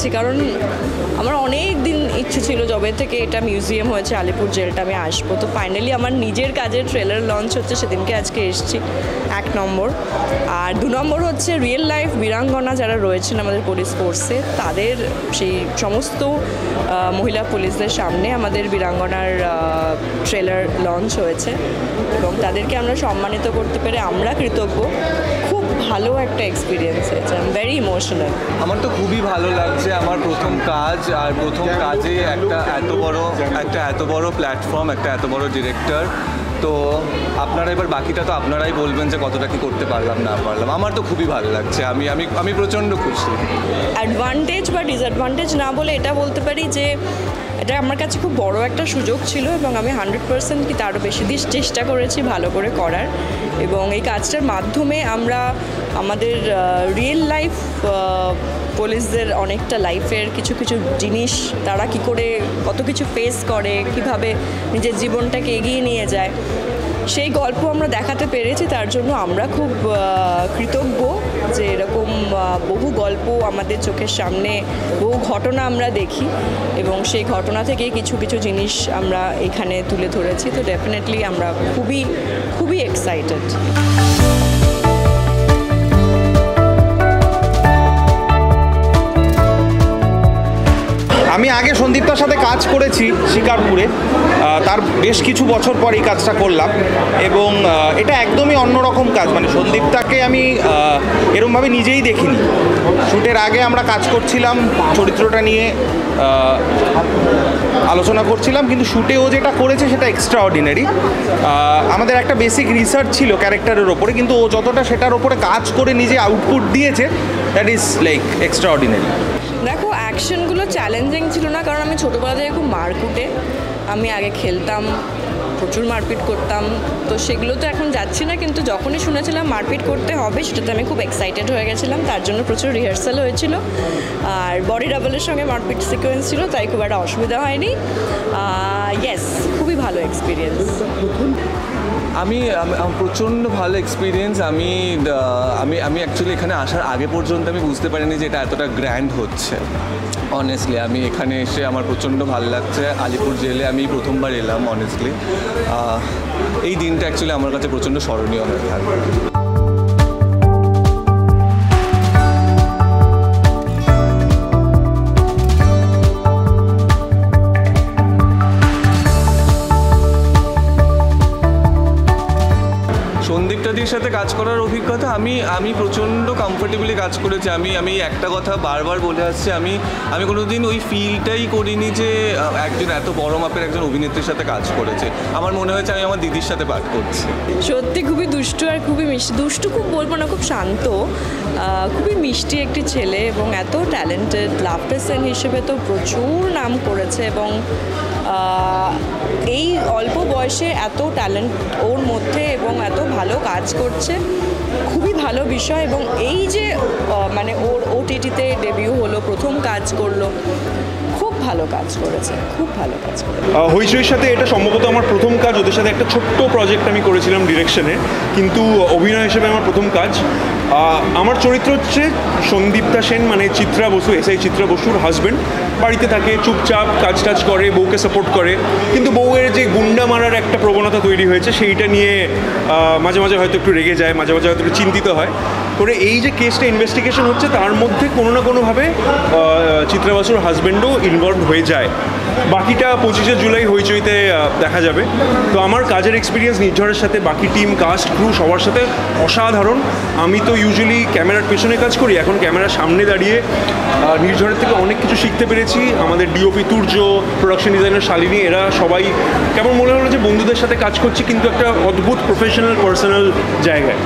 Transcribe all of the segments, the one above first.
পেরেছি, কারণ আমার অনেক দিন ইচ্ছে ছিল যবে থেকে এটা মিউজিয়াম হয়েছে আলিপুর জেলটা আমি আসবো। তো ফাইনালি আমার নিজের কাজের ট্রেলার লঞ্চ হচ্ছে, সেদিনকে আজকে এসেছি 1 নম্বর। আর 2 নম্বর হচ্ছে রিয়েল লাইফ বীরাঙ্গনা যারা রয়েছেন আমাদের পুলিশ ফোর্সে, তাদের সেই সমস্ত মহিলা পুলিশদের সামনে আমাদের বীরাঙ্গনার ট্রেলার লঞ্চ হয়েছে এবং তাদেরকে আমরা সম্মানিত করতে পেরে আমরা কৃতজ্ঞ। খুব ভালো একটা এক্সপিরিয়েন্স হয়েছে, আই এম ভেরি ইমোশনাল। আমার তো খুবই ভালো লাগছে, আমার প্রথম কাজ, আর প্রথম কাজে একটা এত বড় প্ল্যাটফর্ম, একটা এত বড় ডিরেক্টর। তো আপনারা এবার বাকিটা তো আপনারাই বলবেন যে কতটা কি করতে পারলাম না পারলাম। আমার তো খুবই ভালো লাগছে, আমি প্রচণ্ড খুশি। অ্যাডভান্টেজ বা ডিসঅ্যাডভান্টেজ না বলে এটা বলতে পারি যে এটা আমার কাছে খুব বড় একটা সুযোগ ছিল এবং আমি 100% কি তারও বেশি দিন চেষ্টা করেছি ভালো করে করার। এবং এই কাজটার মাধ্যমে আমরা আমাদের রিয়েল লাইফ পুলিশদের অনেকটা লাইফের কিছু কিছু জিনিস, তারা কি করে কত কিছু ফেস করে, কিভাবে নিজের জীবনটাকে এগিয়ে নিয়ে যায়, সেই গল্প আমরা দেখাতে পেরেছি। তার জন্য আমরা খুব কৃতজ্ঞ যে এরকম বহু গল্প আমাদের চোখের সামনে, বহু ঘটনা আমরা দেখি এবং সেই ঘটনা থেকে কিছু কিছু জিনিস আমরা এখানে তুলে ধরেছি। তো ডেফিনেটলি আমরা খুবই খুবই এক্সাইটেড। আমি আগে সন্দীপটার সাথে কাজ করেছি শিকারপুরে, তার বেশ কিছু বছর পর এই কাজটা করলাম এবং এটা একদমই অন্যরকম কাজ। মানে সন্দীপটাকে আমি এরমভাবে নিজেই দেখিনি। শ্যুটের আগে আমরা কাজ করছিলাম, চরিত্রটা নিয়ে আলোচনা করছিলাম, কিন্তু শ্যুটে ও যেটা করেছে সেটা এক্সট্রা অর্ডিনারি। আমাদের একটা বেসিক রিসার্চ ছিল ক্যারেক্টারের ওপরে, কিন্তু ও যতটা সেটার ওপরে কাজ করে নিজে আউটপুট দিয়েছে, that is like extra ordinary. দেখো, অ্যাকশনগুলো চ্যালেঞ্জিং ছিল না, কারণ আমি ছোটোবেলা থেকে খুব মারকুটে, আমি আগে খেলতাম, প্রচুর মারপিট করতাম। তো সেগুলো তো এখন যাচ্ছি না, কিন্তু যখনই শুনেছিলাম মারপিট করতে হবে সেটাতে আমি খুব এক্সাইটেড হয়ে গেছিলাম। তার জন্য প্রচুর রিহার্সাল হয়েছিল, আর বডি ডাবলের সঙ্গে মারপিট সিকোয়েন্স ছিল, তাই খুব একটা অসুবিধা হয়নি। ইয়েস, খুবই ভালো এক্সপিরিয়েন্স। আমি প্রচণ্ড ভালো এক্সপিরিয়েন্স। আমি অ্যাকচুয়ালি এখানে আসার আগে পর্যন্ত আমি বুঝতে পারিনি যে এটা এতটা গ্র্যান্ড হচ্ছে। অনেস্টলি আমি এখানে এসে আমার প্রচণ্ড ভালো লাগছে। আলিপুর জেলে আমি প্রথমবার এলাম। অনেস্টলি এই দিনটা অ্যাকচুয়ালি আমার কাছে প্রচণ্ড স্মরণীয় হয়ে থাকবে। সন্দীপটাদির সাথে কাজ করার অভিজ্ঞতা, আমি প্রচণ্ড কমফোর্টেবলি কাজ করেছি। আমি একটা কথা বারবার বলে আসছি, আমি কোনোদিন ওই ফিলটাই করিনি যে একজন এত বড় মাপের একজন অভিনেত্রীর সাথে কাজ করেছে। আমার মনে হয়েছে আমি আমার দিদির সাথে পাঠ করছি। সত্যি খুবই দুষ্টু, আর খুবই মিষ্টি। দুষ্টু খুব বলবো না, খুব শান্ত, খুবই মিষ্টি একটি ছেলে এবং এত ট্যালেন্টেড। লাফটার সেন হিসেবে তো প্রচুর নাম করেছে এবং এই অল্প বয়সে এত ট্যালেন্ট ওর মধ্যে এবং এত ভালো কাজ করছে, খুবই ভালো বিষয়। এবং এই যে মানে ওর OTT-তে ডেবিউ হলো, প্রথম কাজ করলো, খুব ভালো কাজ করেছে, খুব ভালো কাজ করেছে। হইচইয়ের সাথে এটা সম্ভবত আমার প্রথম কাজ। ওদের সাথে একটা ছোট্ট প্রজেক্ট আমি করেছিলাম ডিরেকশনে, কিন্তু অভিনয় হিসেবে আমার প্রথম কাজ। আমার চরিত্র হচ্ছে সন্দীপদা সেন, মানে চিত্রা বসু, SI চিত্রা বসুর হাজব্যান্ড। বাড়িতে থাকে, চুপচাপ কাজ টাজ করে, বউকে সাপোর্ট করে, কিন্তু বউয়ের যে গুন্ডা মারার একটা প্রবণতা তৈরি হয়েছে সেইটা নিয়ে মাঝে মাঝে হয়তো একটু রেগে যায়, মাঝে মাঝে হয়তো একটু চিন্তিত হয়। করে এই যে কেসটা ইনভেস্টিগেশন হচ্ছে তার মধ্যে কোনো না কোনোভাবে চিত্রা বসুর হাজব্যান্ডও ইনভলভ হয়ে যায়। বাকিটা 25শে জুলাই হইচইতে দেখা যাবে। তো আমার কাজের এক্সপিরিয়েন্স নির্ঝরের সাথে, বাকি টিম, কাস্ট, ক্রু সবার সাথে অসাধারণ। আমি তো ইউজুয়ালি ক্যামেরার পেছনে কাজ করি, এখন ক্যামেরার সামনে দাঁড়িয়ে নির্ঝরের থেকে অনেক কিছু শিখতে পেরেছি। আমাদের DOP Turya, production designer Shalini, এরা সবাই কেমন মনে হলো যে বন্ধুদের সাথে কাজ করছি, কিন্তু একটা অদ্ভুত প্রফেশনাল পার্সোনাল জায়গায়।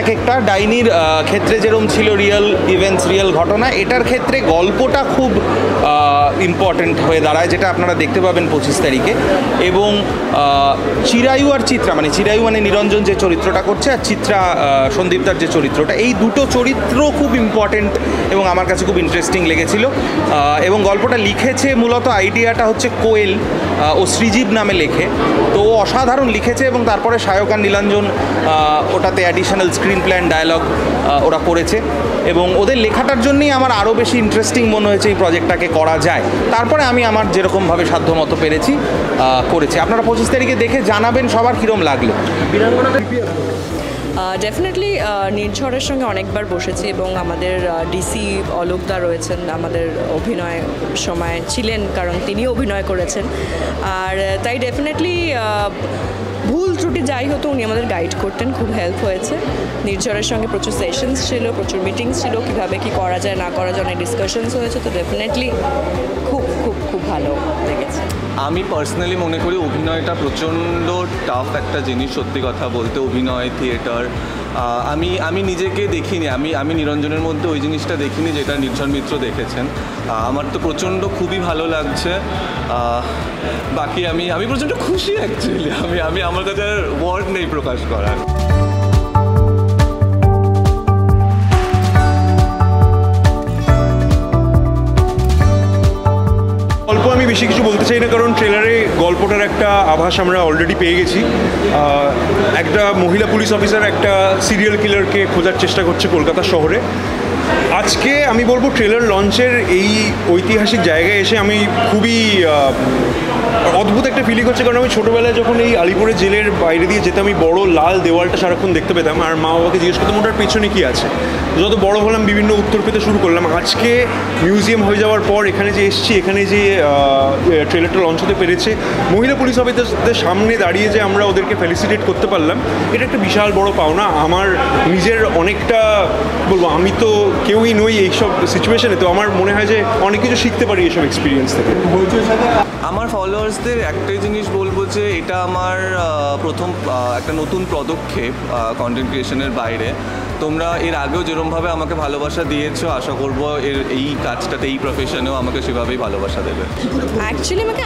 এক একটা ডাইনির ক্ষেত্রে যেরকম ছিল রিয়েল ইভেন্টস রিয়েল ঘটনা, এটার ক্ষেত্রে গল্পটা খুব ইম্পর্ট্যান্ট হয়ে দাঁড়ায়, যেটা আপনারা দেখতে পাবেন 25 তারিখে। এবং চিরায়ু আর চিত্রা, মানে চিরায়ু মানে নিরঞ্জন যে চরিত্রটা করছে, আর চিত্রা সন্দীপদার যে চরিত্রটা, এই দুটো চরিত্র খুব ইম্পর্ট্যান্ট এবং আমার কাছে খুব ইন্টারেস্টিং লেগেছিল। এবং গল্পটা লিখেছে মূলত আইডিয়াটা হচ্ছে কোয়েল, ও সৃজীব নামে লেখে, তো ও অসাধারণ লিখেছে। এবং তারপরে সায়ক আর নীলাঞ্জন ওটাতে অ্যাডিশনাল স্ক্রিন প্ল্যান ডায়ালগ ওরা করেছে, এবং ওদের লেখাটার জন্যই আমার আরও বেশি ইন্টারেস্টিং মনে হয়েছে এই প্রজেক্টটাকে করা যায়। তারপরে আমি আমার যেরকমভাবে সাধ্যমতো পেরেছি করেছি। আপনারা 25 তারিখে দেখে জানাবেন সবার কীরকম লাগলো। ডেফিনেটলি নির্ঝরের সঙ্গে অনেকবার বসেছি এবং আমাদের ডিসি অলোকদা রয়েছেন, আমাদের অভিনয় সময় ছিলেন, কারণ তিনি অভিনয় করেছেন। আর তাই ডেফিনেটলি ভুল ত্রুটি যাই হতো উনি আমাদের গাইড করতেন, খুব হেল্প হয়েছে। নির্ঝরের সঙ্গে প্রচুর সেশনস ছিল, প্রচুর মিটিংস ছিল, কীভাবে কী করা যায় না করা যায়, অনেক ডিসকাশনস হয়েছে। তো ডেফিনেটলি খুব খুব খুব ভালো লেগেছে। আমি পার্সোনালি মনে করি অভিনয়টা প্রচণ্ড টাফ একটা জিনিস, সত্যি কথা বলতে। অভিনয়, থিয়েটার, আমি নিজেকে দেখিনি, আমি নিরঞ্জনের মধ্যে ওই জিনিসটা দেখিনি যেটা নির্ঝর মিত্র দেখেছেন। আমার তো প্রচণ্ড খুবই ভালো লাগছে। বাকি আমি প্রচণ্ড খুশি অ্যাকচুয়ালি। আমি আমার কাছে আর ওয়ার্ড নেই প্রকাশ করার। গল্প আমি বেশি কিছু বলতে চাই না, কারণ ট্রেলারে গল্পটার একটা আভাস আমরা অলরেডি পেয়ে গেছি। একটা মহিলা পুলিশ অফিসার একটা সিরিয়াল কিলারকে খোঁজার চেষ্টা করছে কলকাতা শহরে। আজকে আমি বলবো ট্রেলার লঞ্চের এই ঐতিহাসিক জায়গায় এসে আমি খুবই অদ্ভুত একটা ফিলিং হচ্ছে, কারণ আমি ছোটোবেলায় যখন এই আলিপুরের জেলের বাইরে দিয়ে যেতাম, আমি বড় লাল দেওয়ালটা সারাক্ষণ দেখতে পেতাম, আর মা বাবাকে জিজ্ঞেস করতাম ওটার পেছনে কী আছে। যত বড় হলাম বিভিন্ন উত্তর পেতে শুরু করলাম। আজকে মিউজিয়াম হয়ে যাওয়ার পর এখানে যে এসেছি, এখানে যে ট্রেলারটা লঞ্চ হতে পেরেছে, মহিলা পুলিশ অফিসারদের সামনে দাঁড়িয়ে যে আমরা ওদেরকে ফেলিসিটেট করতে পারলাম, এটা একটা বিশাল বড় পাওনা। আমার নিজের অনেকটা বলবো, আমি তো কেউই নই এইসব সিচুয়েশনে, তো আমার মনে হয় যে অনেক কিছু শিখতে পারি এইসব এক্সপিরিয়েন্স থেকে। আমার ফলোয়ার্সদের একটাই জিনিস বলবো যে এটা আমার প্রথম একটা নতুন পদক্ষেপ কন্টেন্ট ক্রিয়েশনের বাইরে। তোমরা এর আগেও যেরকমভাবে আমাকে ভালোবাসা দিয়েছো, আশা করবো এই কাজটাতে, এই প্রফেশনেও আমাকে সেভাবেই ভালোবাসা দেবে। অ্যাকচুয়ালি আমাকে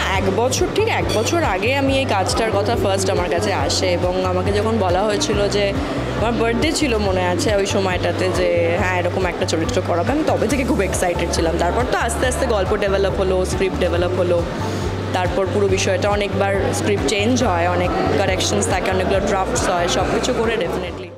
ঠিক এক বছর আগে আমি এই কাজটার কথা ফার্স্ট আমার কাছে আসে, এবং আমাকে যখন বলা হয়েছিল যে আমার বার্থডে ছিল মনে আছে ওই সময়টাতে, যে হ্যাঁ এরকম একটা চরিত্র করাবে, আমি তবে থেকে খুব এক্সাইটেড ছিলাম। তারপর তো আস্তে আস্তে গল্প ডেভেলপ হলো, স্ক্রিপ্ট ডেভেলপ হলো, তারপর পুরো বিষয়টা অনেকবার স্ক্রিপ্ট চেঞ্জ হয়, অনেক কারেকশনস থাকে, অনেকগুলো ড্রাফটস হয়, সব কিছু করে ডেফিনেটলি